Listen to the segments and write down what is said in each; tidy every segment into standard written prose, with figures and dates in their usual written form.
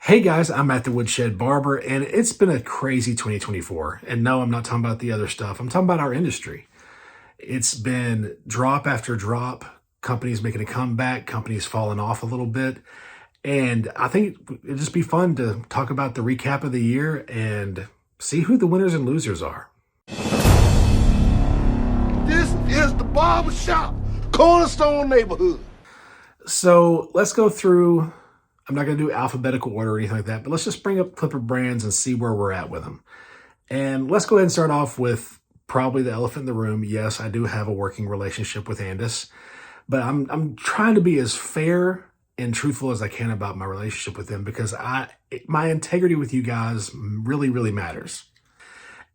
Hey guys, I'm at the Woodshed Barber, and it's been a crazy 2024. And no, I'm not talking about the other stuff. I'm talking about our industry. It's been drop after drop, companies making a comeback, companies falling off a little bit. And I think it'd just be fun to talk about the recap of the year and see who the winners and losers are. This is the Barber Shop, Cornerstone neighborhood. So let's go through. I'm not going to do alphabetical order or anything like that, but let's just bring up Clipper brands and see where we're at with them. And let's go ahead and start off with probably the elephant in the room. Yes, I do have a working relationship with Andis, but I'm trying to be as fair and truthful as I can about my relationship with them because my integrity with you guys really matters.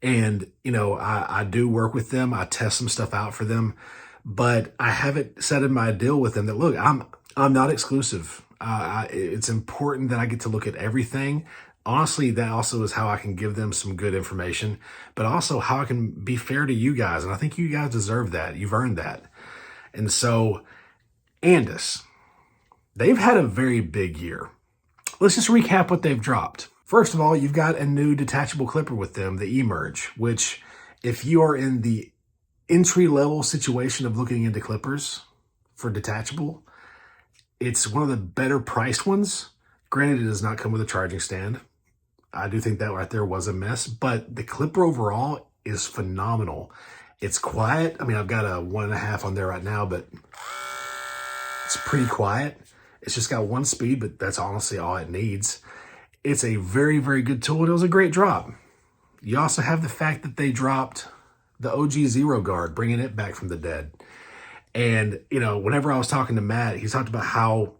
And, I do work with them. I test some stuff out for them, but I haven't said in my deal with them that, look, I'm not exclusive. It's important that I get to look at everything. Honestly, that also is how I can give them some good information, but also how I can be fair to you guys. And I think you guys deserve that. You've earned that. And so, Andis, they've had a very big year. Let's just recap what they've dropped. First of all, you've got a new detachable clipper with them, the eMerge, which if you are in the entry-level situation of looking into clippers for detachable, it's one of the better priced ones. Granted, it does not come with a charging stand. I do think that right there was a miss, but the clipper overall is phenomenal. It's quiet. I mean, I've got a 1.5 on there right now, but it's pretty quiet. It's just got one speed, but that's honestly all it needs. It's a very good tool, and it was a great drop. You also have the fact that they dropped the OG Zero Guard, bringing it back from the dead. And, whenever I was talking to Matt, he talked about how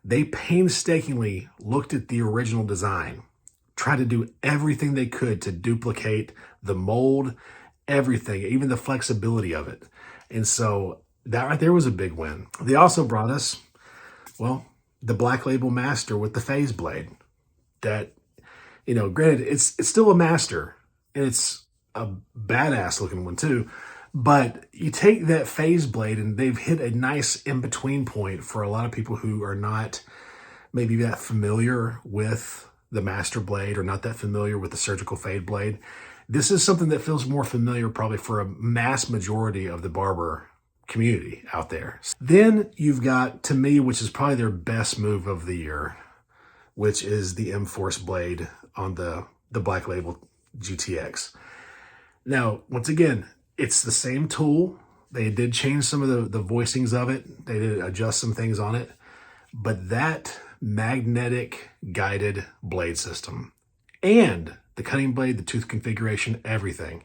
they painstakingly looked at the original design, tried to do everything they could to duplicate the mold, everything, even the flexibility of it. And so that right there was a big win. They also brought us, the Black Label Master with the phase blade. That, granted, it's still a master, and it's a badass looking one too. But you take that phase blade and they've hit a nice in-between point for a lot of people who are not maybe that familiar with the master blade or not that familiar with the surgical fade blade. This is something that feels more familiar probably for a mass majority of the barber community out there. Then you've got, to me, which is probably their best move of the year, which is the M-Force blade on the Black Label GTX. Now, once again, it's the same tool. They did change some of the voicings of it. They did adjust some things on it. But that magnetic guided blade system and the cutting blade, the tooth configuration, everything.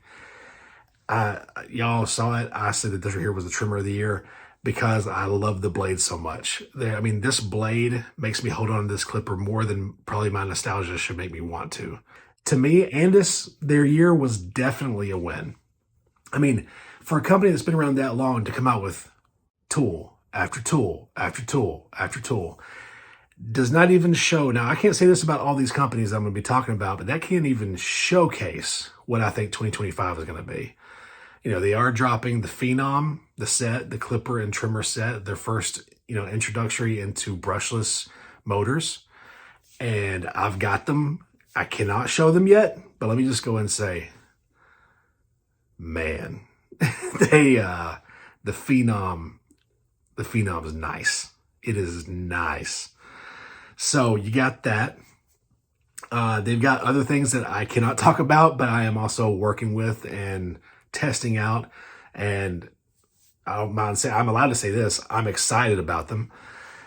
Y'all saw it. I said that this right here was the trimmer of the year because I love the blade so much. This blade makes me hold on to this clipper more than probably my nostalgia should make me want to. To me, Andis, their year was definitely a win. I mean, for a company that's been around that long to come out with tool after tool after tool after tool does not even show. Now, I can't say this about all these companies I'm going to be talking about, but that can't even showcase what I think 2025 is going to be. They are dropping the Phenom, the set, the clipper and trimmer set, their first, introductory into brushless motors. And I've got them. I cannot show them yet, but let me just go and say, man, the Phenom is nice. It is nice. So you got that. They've got other things that I cannot talk about, but I am also working with and testing out. And I don't mind saying, I'm allowed to say this, I'm excited about them.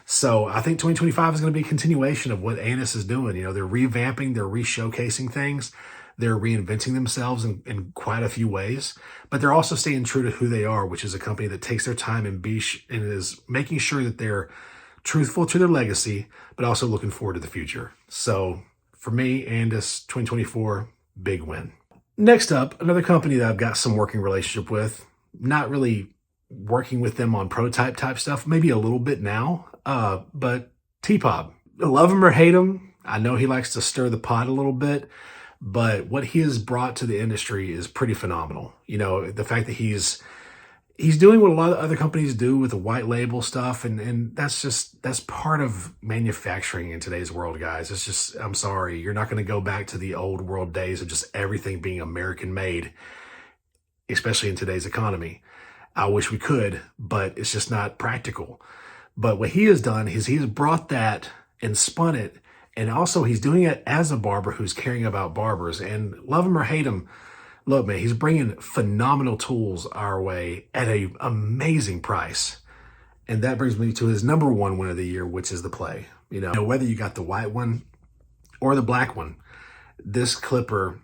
So I think 2025 is going to be a continuation of what Andis is doing. They're revamping, they're re-showcasing things. They're reinventing themselves in quite a few ways, but they're also staying true to who they are, which is a company that takes their time and is making sure that they're truthful to their legacy, but also looking forward to the future. So for me, Andis 2024, big win. Next up, another company that I've got some working relationship with, not really working with them on prototype type stuff, maybe a little bit now, but TPOB. Love him or hate him. I know he likes to stir the pot a little bit, but what he has brought to the industry is pretty phenomenal. The fact that he's he's doing what a lot of other companies do with the white label stuff, and that's part of manufacturing in today's world, guys. It's just, I'm sorry, you're not going to go back to the old world days of just everything being American made, especially in today's economy. I wish we could, but it's just not practical. But what he has done is he's brought that and spun it, and also he's doing it as a barber who's caring about barbers. And love him or hate him, look, man, he's bringing phenomenal tools our way at an amazing price. And that brings me to his number one win of the year, which is the Play. You know, whether you got the white one or the black one, this clipper,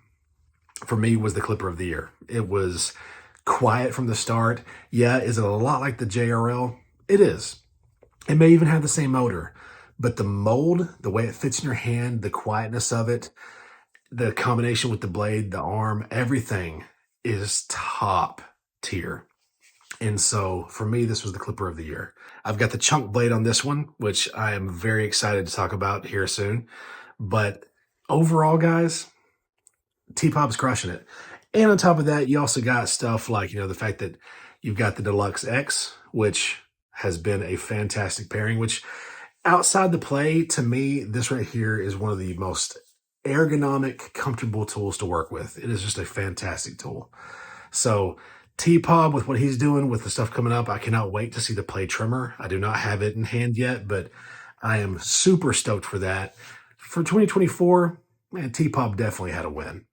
for me, was the clipper of the year. It was quiet from the start. Yeah, is it a lot like the JRL? It is. It may even have the same motor, but the mold, the way it fits in your hand, the quietness of it, the combination with the blade, the arm, everything is top tier. And so for me, this was the clipper of the year. I've got the chunk blade on this one, which I am very excited to talk about here soon. But overall, guys, TPOB's crushing it. And on top of that, you also got stuff like, you know, the fact that you've got the Deluxe X, which has been a fantastic pairing, which outside the Play, to me, this right here is one of the most ergonomic, comfortable tools to work with. It is just a fantastic tool. So TPOB, with what he's doing with the stuff coming up, I cannot wait to see the Play trimmer. I do not have it in hand yet, but I am super stoked for that. For 2024, man, TPOB definitely had a win.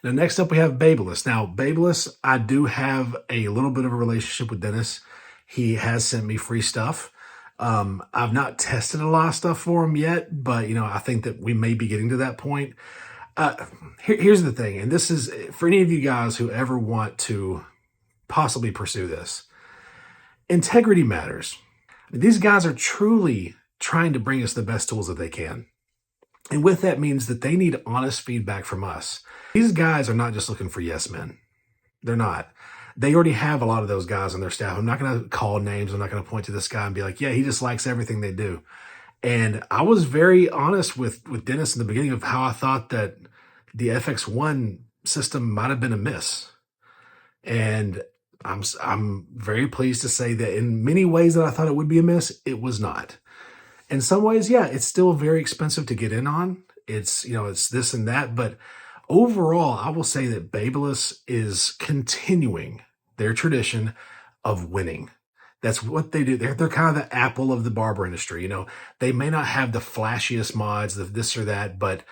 Now, next up, we have Babyliss. Now, Babyliss, I do have a little bit of a relationship with Dennis. He has sent me free stuff. I've not tested a lot of stuff for him yet, but, you know, I think that we may be getting to that point. Here's the thing, and this is for any of you guys who ever want to possibly pursue this. Integrity matters. These guys are truly trying to bring us the best tools that they can. And with that means that they need honest feedback from us. These guys are not just looking for yes men. They're not. They already have a lot of those guys on their staff. I'm not going to call names. I'm not going to point to this guy and be like, yeah, he just likes everything they do. And I was very honest with Dennis in the beginning of how I thought that the FX1 system might have been a miss. And I'm very pleased to say that in many ways that I thought it would be a miss, it was not. In some ways, yeah, it's still very expensive to get in on. It's, you know, it's this and that, but overall, I will say that Babyliss is continuing their tradition of winning. That's what they do. They're kind of the Apple of the barber industry. You know, they may not have the flashiest mods, the this or that, but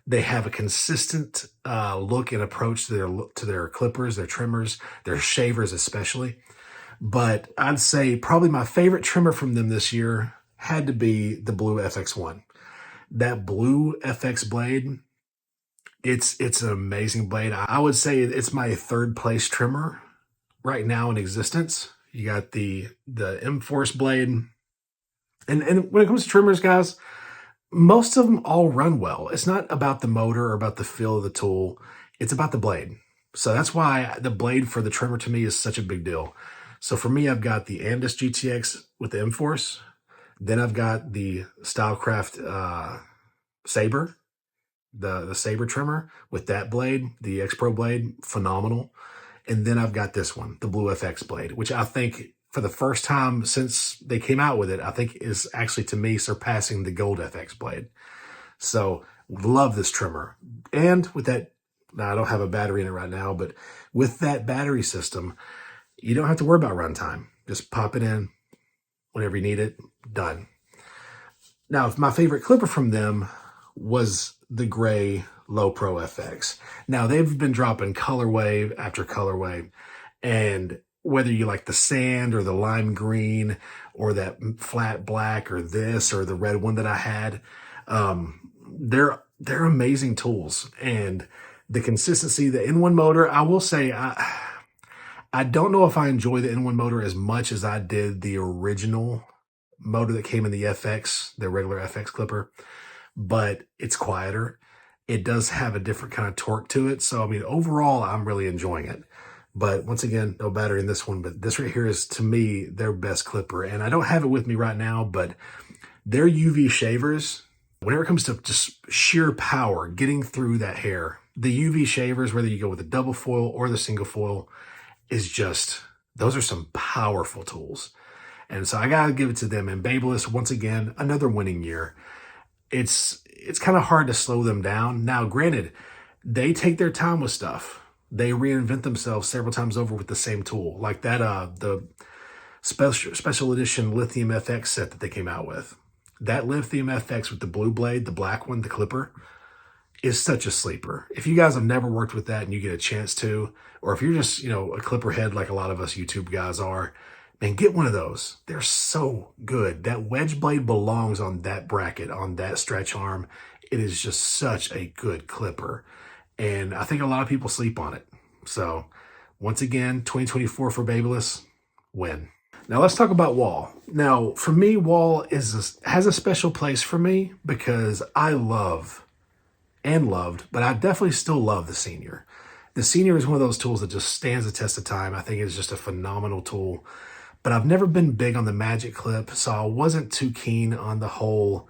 they have a consistent look and approach to their clippers, their trimmers, their shavers especially. But I'd say probably my favorite trimmer from them this year had to be the blue FX1. That blue FX blade, it's an amazing blade. I would say it's my third place trimmer right now in existence. You got the M-Force blade. And when it comes to trimmers, guys, most of them all run well. It's not about the motor or about the feel of the tool. It's about the blade. So that's why the blade for the trimmer to me is such a big deal. So for me, I've got the Andis GTX with the M-Force. Then I've got the Stylecraft Saber, the Saber trimmer with that blade, the X Pro blade, phenomenal. And then I've got this one, the Blue FX blade, which I think for the first time since they came out with it, I think is actually to me surpassing the Gold FX blade. So love this trimmer. And with that, now I don't have a battery in it right now, but with that battery system, you don't have to worry about runtime. Just pop it in whenever you need it, done. Now, my favorite clipper from them was the gray Low Pro FX. Now, they've been dropping colorway after colorway, and whether you like the sand or the lime green or that flat black or this or the red one that I had, they're amazing tools. And the consistency, the N1 motor, I will say, I don't know if I enjoy the N1 motor as much as I did the original motor that came in the FX, the regular FX clipper, but it's quieter. It does have a different kind of torque to it. So, I mean, overall, I'm really enjoying it. But once again, no battery in this one, but this right here is, to me, their best clipper. And I don't have it with me right now, but their UV shavers, whenever it comes to just sheer power, getting through that hair, the UV shavers, whether you go with the double foil or the single foil, is just Those are some powerful tools. And so I got to give it to them. And Babyliss, once again, another winning year. It's kind of hard to slow them down. Now, granted, they take their time with stuff. They reinvent themselves several times over with the same tool. Like that, the special edition Lithium FX set that they came out with. That Lithium FX with the blue blade, the black one, the clipper, is such a sleeper. If you guys have never worked with that and you get a chance to, or if you're just, a clipper head like a lot of us YouTube guys are, man, get one of those. They're so good. That wedge blade belongs on that bracket, on that stretch arm. It is just such a good clipper. And I think a lot of people sleep on it. So once again, 2024 for Babyliss, win. Now let's talk about Wahl. Now for me, Wahl has a special place for me because I love and loved, but I definitely still love the Senior. The Senior is one of those tools that just stands the test of time. I think it's just a phenomenal tool. But I've never been big on the Magic Clip, so I wasn't too keen on the whole,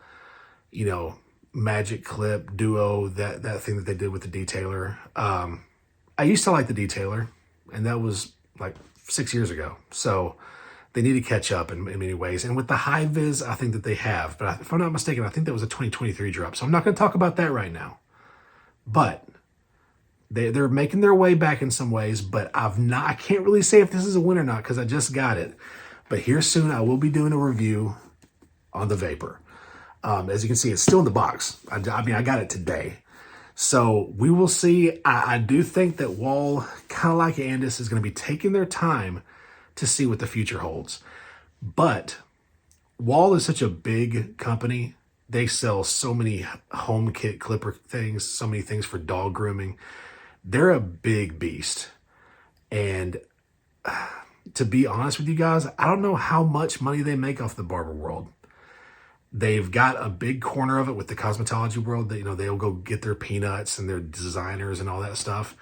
Magic Clip duo, that thing that they did with the detailer. I used to like the detailer, and that was like 6 years ago. So they need to catch up in many ways. And with the high vis, I think that they have. But if I'm not mistaken, I think that was a 2023 drop. So I'm not going to talk about that right now. But they're making their way back in some ways, but I can't really say if this is a win or not because I just got it. But here soon, I will be doing a review on the Vapor. As you can see, it's still in the box. I got it today. So we will see. I do think that Wahl, kind of like Andis, is going to be taking their time to see what the future holds. But Wahl is such a big company. They sell so many home kit clipper things, so many things for dog grooming. They're a big beast. And to be honest with you guys, I don't know how much money they make off the barber world. They've got a big corner of it with the cosmetology world that, they'll go get their peanuts and their designers and all that stuff.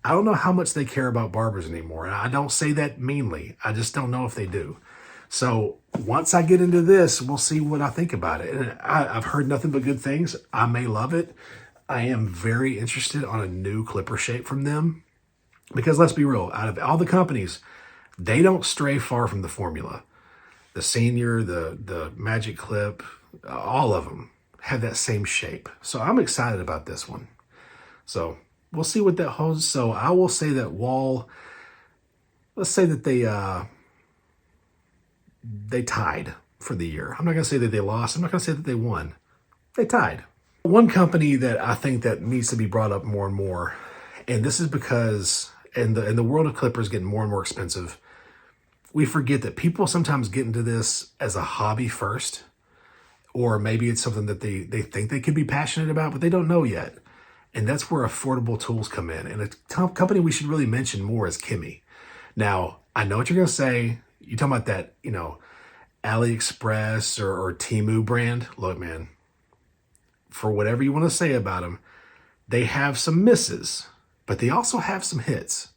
I don't know how much they care about barbers anymore. And I don't say that meanly. I just don't know if they do. So once I get into this, we'll see what I think about it. And I've heard nothing but good things. I may love it. I am very interested on a new clipper shape from them. Because let's be real, out of all the companies, they don't stray far from the formula. The Senior, the Magic Clip, all of them have that same shape. So I'm excited about this one. So we'll see what that holds. So I will say that Wahl, let's say that they tied for the year. I'm not going to say that they lost. I'm not going to say that they won. They tied. One company that I think that needs to be brought up more and more, and this is because in the world of clippers getting more and more expensive, we forget that people sometimes get into this as a hobby first, or maybe it's something that they think they could be passionate about, but they don't know yet. And that's where affordable tools come in. And a company we should really mention more is Kimmy. Now, I know what you're going to say. You're talking about that, AliExpress or Temu brand. Look, man, for whatever you want to say about them, they have some misses, but they also have some hits.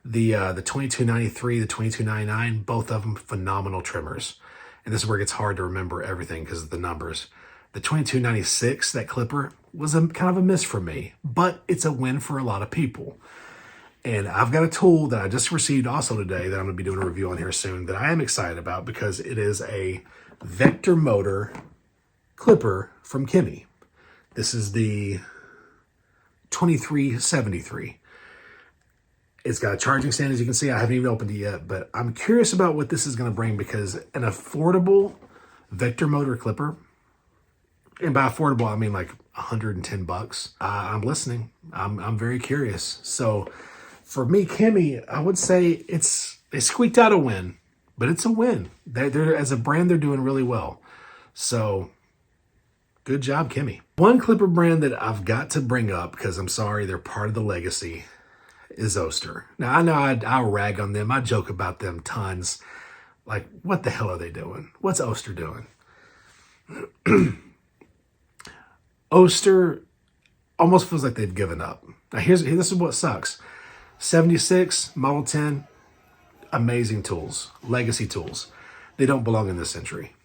The 2293, the 2299, both of them phenomenal trimmers. And this is where it gets hard to remember everything because of the numbers. The 2296, that clipper, was kind of a miss for me, but it's a win for a lot of people. And I've got a tool that I just received also today that I'm going to be doing a review on here soon that I am excited about because it is a vector motor clipper from Kimmy. This is the 2373. It's got a charging stand, as you can see. I haven't even opened it yet, but I'm curious about what this is going to bring because an affordable vector motor clipper, and by affordable, I mean like $110. I'm listening. I'm very curious. So for me, Kimmy, I would say they squeaked out a win, but it's a win. They're as a brand, they're doing really well. So good job, Kimmy. One clipper brand that I've got to bring up because I'm sorry, they're part of the legacy is Oster. Now, I know I'll rag on them. I joke about them tons. Like, what the hell are they doing? What's Oster doing? Oster almost feels like they've given up. Now, this is what sucks. 76, Model 10, amazing tools, legacy tools. They don't belong in this century.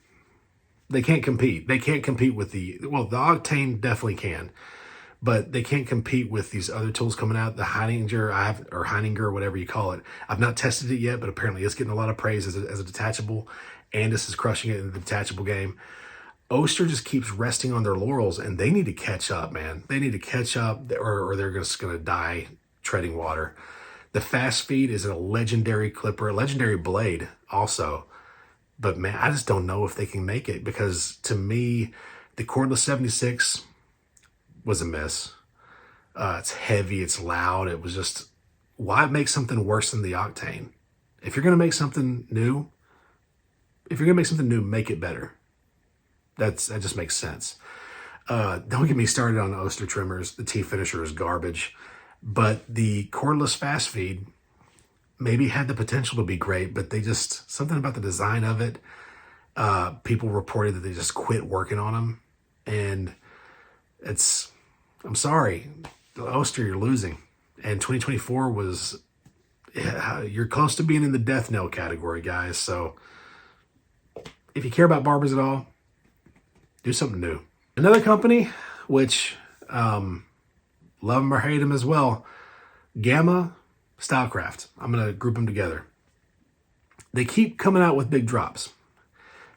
They can't compete. They can't compete with the Octane definitely can. but they can't compete with these other tools coming out. The Heininger, or Heininger, whatever you call it. I've not tested it yet, but apparently it's getting a lot of praise as a detachable. Andis is crushing it in the detachable game. Oster just keeps resting on their laurels, and they need to catch up, man. They need to catch up, or they're just going to die treading water. The Fast Feed is a legendary clipper, a legendary blade also. But, man, I just don't know if they can make it, because to me, the cordless 76 was a miss. It's heavy, it's loud. It was just, why make something worse than the Octane? If you're going to make something new, make it better. That just makes sense. Don't get me started on Oster trimmers. The T-Finisher is garbage. But the cordless Fast Feed maybe had the potential to be great, but something about the design of it, people reported that they just quit working on them. And I'm sorry, Oster, you're losing. And 2024 was, you're close to being in the death knell category, guys. So if you care about barbers at all, do something new. Another company, which love them or hate them as well, Gamma, Stylecraft. I'm going to group them together. They keep coming out with big drops.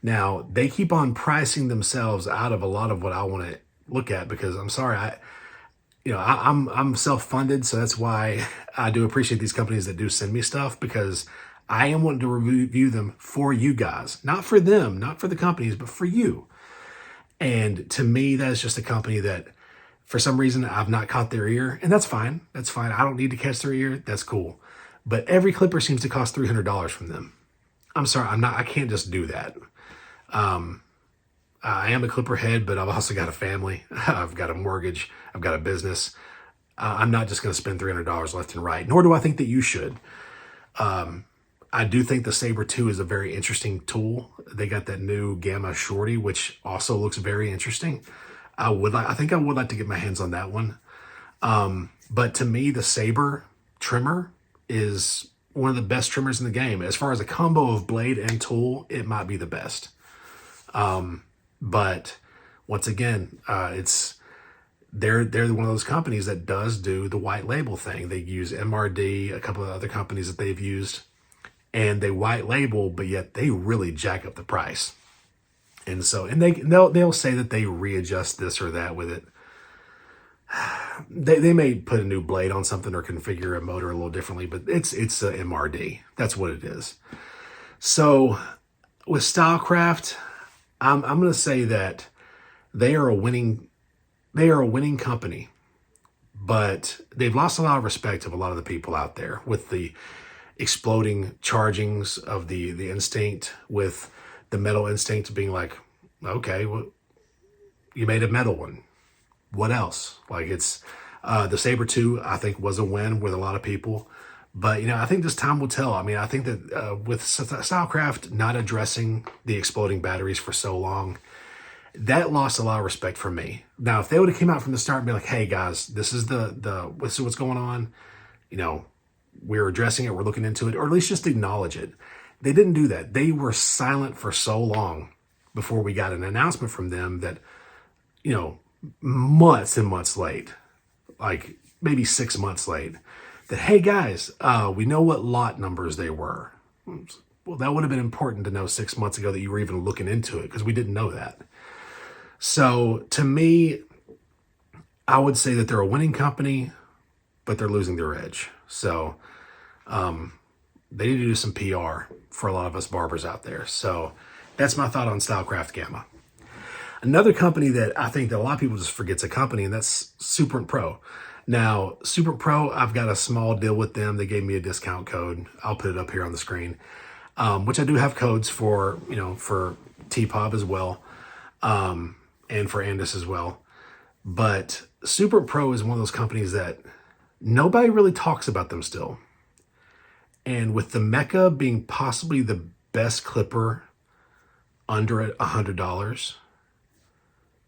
Now, they keep on pricing themselves out of a lot of what I want to look at, because I'm sorry, I'm self-funded, so that's why I do appreciate these companies that do send me stuff, because I am wanting to review them for you guys. Not for them, not for the companies, but for you. And to me, that is just a company that, for some reason, I've not caught their ear. And that's fine. That's fine. I don't need to catch their ear. That's cool. But every clipper seems to cost $300 from them. I'm sorry. I can't just do that. I am a clipper head, but I've also got a family. I've got a mortgage. I've got a business. I'm not just going to spend $300 left and right, nor do I think that you should. I do think the Saber 2 is a very interesting tool. They got that new Gamma Shorty, which also looks very interesting. I think I would like to get my hands on that one. But to me, the Saber trimmer is one of the best trimmers in the game. As far as a combo of blade and tool, it might be the best. But once again, they're one of those companies that does do the white label thing. They use MRD, a couple of other companies that they've used, and they white label, but yet they really jack up the price. And so, they'll say that they readjust this or that with it. They may put a new blade on something or configure a motor a little differently, but it's a MRD. That's what it is. So with Stylecraft, I'm going to say that they are a winning company, but they've lost a lot of respect of a lot of the people out there with the exploding chargings of the Instinct, with the metal Instinct being like, okay, well, you made a metal one. What else? Like, it's the Saber 2, I think, was a win with a lot of people. But, I think this time will tell. I mean, I think that with Stylecraft not addressing the exploding batteries for so long, that lost a lot of respect from me. Now, if they would have came out from the start and be like, hey, guys, this is what's going on. We're addressing it. We're looking into it. Or at least just acknowledge it. They didn't do that. They were silent for so long before we got an announcement from them that, months and months late, like maybe 6 months late, that, hey guys, we know what lot numbers they were. Well, that would have been important to know 6 months ago that you were even looking into it, because we didn't know that. So to me, I would say that they're a winning company, but they're losing their edge. So they need to do some PR for a lot of us barbers out there. So that's my thought on Stylecraft Gamma. Another company that I think that a lot of people just forget's a company, and that's Superint Pro. Now, Superint Pro, I've got a small deal with them. They gave me a discount code. I'll put it up here on the screen, which I do have codes for, for TPOB as well, and for Andis as well. But Superint Pro is one of those companies that nobody really talks about them still. And with the Mecca being possibly the best clipper under $100,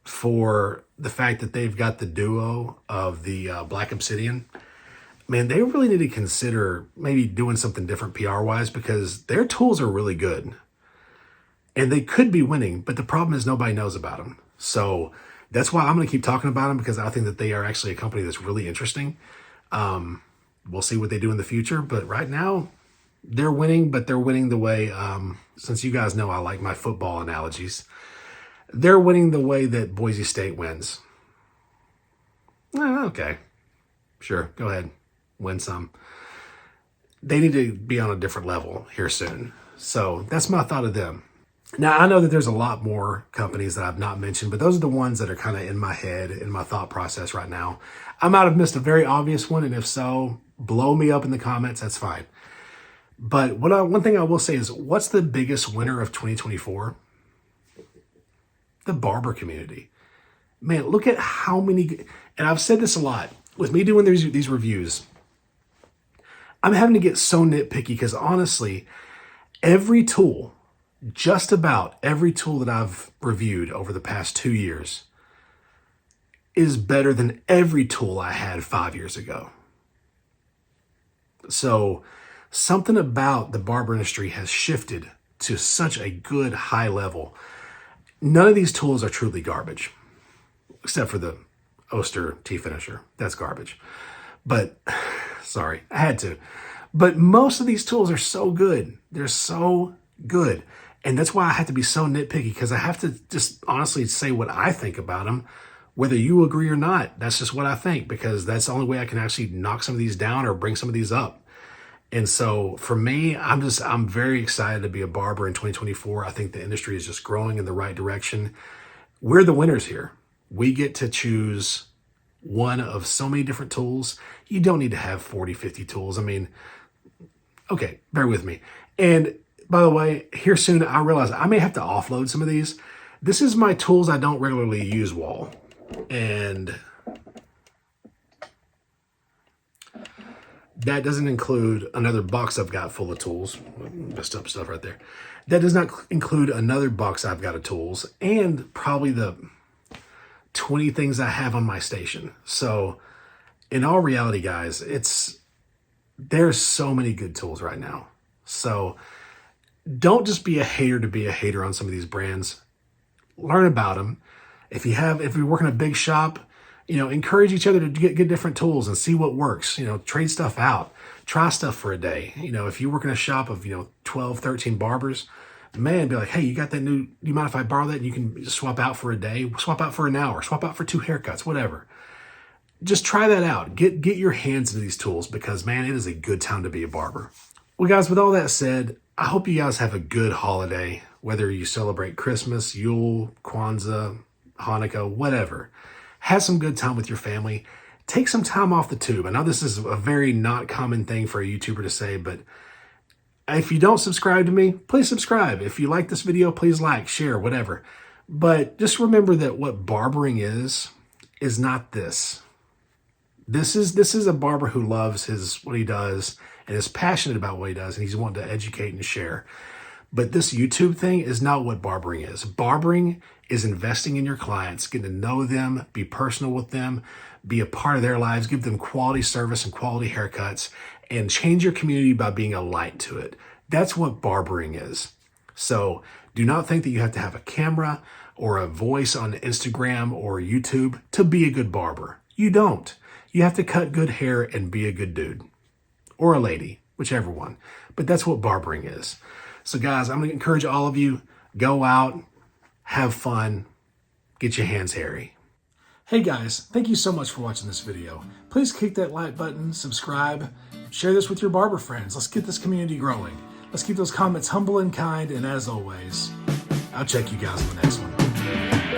for the fact that they've got the duo of the Black Obsidian, man, they really need to consider maybe doing something different PR-wise, because their tools are really good. And they could be winning, but the problem is nobody knows about them. So That's why I'm going to keep talking about them, because I think that they are actually a company that's really interesting. We'll see what they do in the future, but right now they're winning, but they're winning the way, since you guys know I like my football analogies, they're winning the way that Boise State wins. Okay, sure, go ahead, win some. They need to be on a different level here soon. So that's my thought of them. Now, I know that there's a lot more companies that I've not mentioned, but those are the ones that are kind of in my head, in my thought process right now. I might have missed a very obvious one, and if so, blow me up in the comments, that's fine. But one thing I will say is, what's the biggest winner of 2024? The barber community. Man, look at how many, and I've said this a lot, with me doing these reviews, I'm having to get so nitpicky because honestly, every tool, just about every tool that I've reviewed over the past 2 years is better than every tool I had 5 years ago. So something about the barber industry has shifted to such a good high level. None of these tools are truly garbage, except for the Oster tea finisher. That's garbage. But sorry, I had to. But most of these tools are so good. They're so good. And that's why I have to be so nitpicky, because I have to just honestly say what I think about them, whether you agree or not. That's just what I think, because that's the only way I can actually knock some of these down or bring some of these up. And so for me, I'm very excited to be a barber in 2024. I think the industry is just growing in the right direction. We're the winners here. We get to choose one of so many different tools. You don't need to have 40, 50 tools. I mean, okay, bear with me. And by the way, here soon, I realize I may have to offload some of these. This is my tools I don't regularly use, Wahl. And that doesn't include another box I've got full of tools. Messed up stuff right there. That does not include another box I've got of tools, and probably the 20 things I have on my station. So in all reality, guys, there's so many good tools right now. So don't just be a hater to be a hater on some of these brands. Learn about them. If you work in a big shop, encourage each other to get different tools and see what works. Trade stuff out. Try stuff for a day. If you work in a shop of, 12, 13 barbers, man, be like, hey, you got that new, do you mind if I borrow that? And you can just swap out for a day, swap out for an hour, swap out for 2 haircuts, whatever. Just try that out. Get your hands into these tools, because, man, it is a good time to be a barber. Well, guys, with all that said, I hope you guys have a good holiday, whether you celebrate Christmas, Yule, Kwanzaa, Hanukkah, whatever. Have some good time with your family. Take some time off the tube. I know this is a very not common thing for a YouTuber to say, but if you don't subscribe to me, please subscribe. If you like this video, please like, share, whatever. But just remember that what barbering is not this. This is a barber who loves what he does and is passionate about what he does, and he's wanting to educate and share. But this YouTube thing is not what barbering is. Barbering is investing in your clients, getting to know them, be personal with them, be a part of their lives, give them quality service and quality haircuts, and change your community by being a light to it. That's what barbering is. So do not think that you have to have a camera or a voice on Instagram or YouTube to be a good barber. You don't. You have to cut good hair and be a good dude. Or a lady, whichever one. But that's what barbering is. So guys, I'm going to encourage all of you, go out, have fun, get your hands hairy. Hey guys, thank you so much for watching this video. Please click that like button, subscribe, share this with your barber friends. Let's get this community growing. Let's keep those comments humble and kind, and as always, I'll check you guys in the next one.